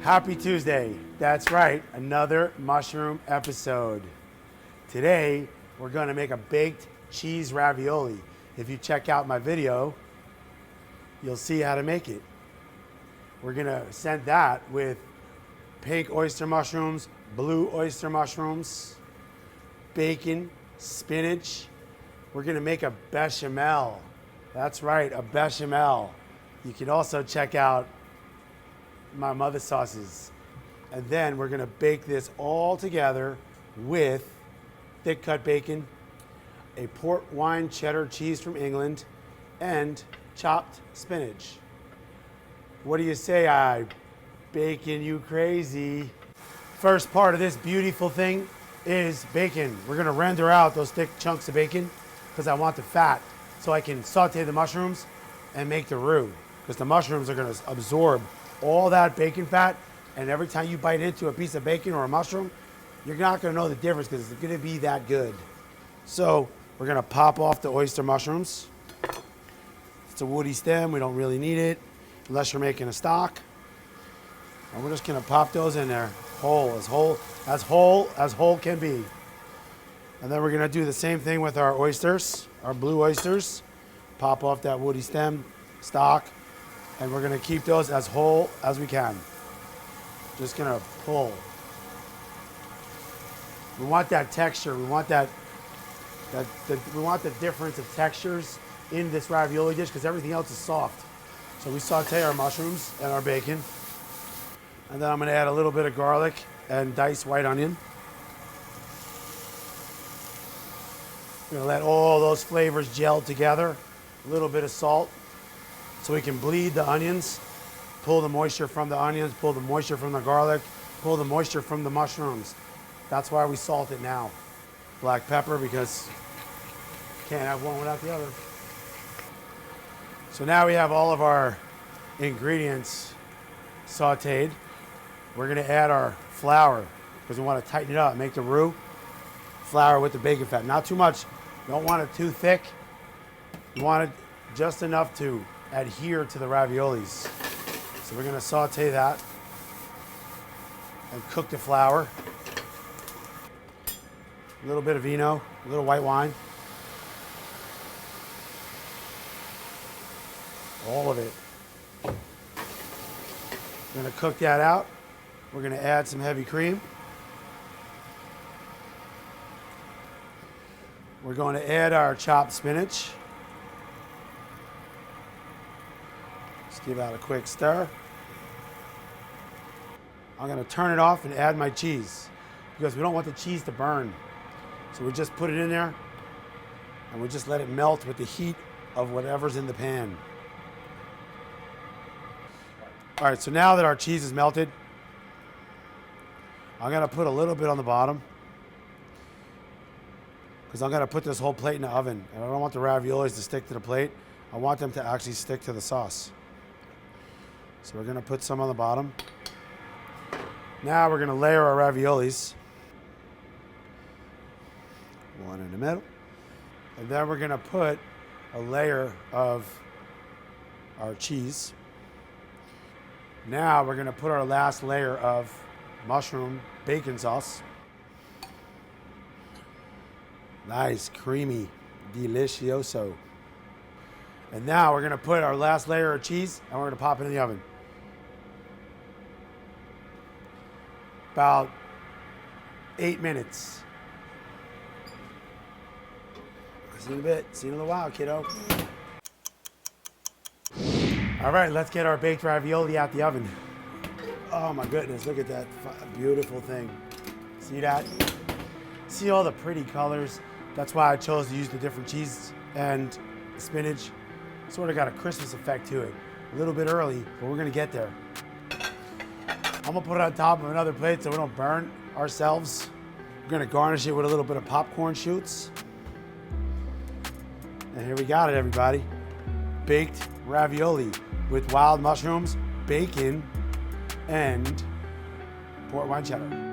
Happy Tuesday. That's right, another mushroom episode. Today, we're gonna make a baked cheese ravioli. If you check out my video, you'll see how to make it. We're gonna send that with pink oyster mushrooms, blue oyster mushrooms, bacon, spinach. We're gonna make a bechamel. That's right, a bechamel. You can also check out my mother's sauces. And then we're gonna bake this all together with thick cut bacon, a port wine cheddar cheese from England, and chopped spinach. What do you say, I baking you crazy? First part of this beautiful thing is bacon. We're gonna render out those thick chunks of bacon because I want the fat so I can saute the mushrooms and make the roux, because the mushrooms are gonna absorb all that bacon fat, and every time you bite into a piece of bacon or a mushroom, you're not gonna know the difference because it's gonna be that good. So we're gonna pop off the oyster mushrooms. It's a woody stem, we don't really need it unless you're making a stock. And we're just gonna pop those in there, whole as can be. And then we're gonna do the same thing with our oysters, our blue oysters. Pop off that woody stem, stock, and we're gonna keep those as whole as we can. Just gonna pull. We want that texture. We want we want the difference of textures in this ravioli dish because everything else is soft. So we saute our mushrooms and our bacon. And then I'm gonna add a little bit of garlic and diced white onion. We're gonna let all those flavors gel together. A little bit of salt so we can bleed the onions, pull the moisture from the onions, pull the moisture from the garlic, pull the moisture from the mushrooms. That's why we salt it now. Black pepper, because can't have one without the other. So now we have all of our ingredients sauteed. We're gonna add our flour because we want to tighten it up, make the roux. Flour with the bacon fat, not too much. You don't want it too thick. You want it just enough to adhere to the raviolis. So we're gonna saute that and cook the flour. A little bit of vino, a little white wine. All of it. We're gonna cook that out. We're gonna add some heavy cream. We're going to add our chopped spinach. Just give that a quick stir. I'm going to turn it off and add my cheese because we don't want the cheese to burn. So we just put it in there and we just let it melt with the heat of whatever's in the pan. All right, so now that our cheese is melted, I'm going to put a little bit on the bottom because I'm going to put this whole plate in the oven. And I don't want the raviolis to stick to the plate. I want them to actually stick to the sauce. So we're going to put some on the bottom. Now we're going to layer our raviolis. One in the middle. And then we're going to put a layer of our cheese. Now we're going to put our last layer of mushroom bacon sauce. Nice, creamy, delicioso. And now we're gonna put our last layer of cheese and we're gonna pop it in the oven. About 8 minutes. See you in a bit. See you in a little while, kiddo. All right, let's get our baked ravioli out the oven. Oh my goodness, look at that beautiful thing. See that? See all the pretty colors? That's why I chose to use the different cheese and spinach. Sort of got a Christmas effect to it. A little bit early, but we're gonna get there. I'm gonna put it on top of another plate so we don't burn ourselves. We're gonna garnish it with a little bit of popcorn shoots. And here we got it, everybody. Baked ravioli with wild mushrooms, bacon, and port wine cheddar.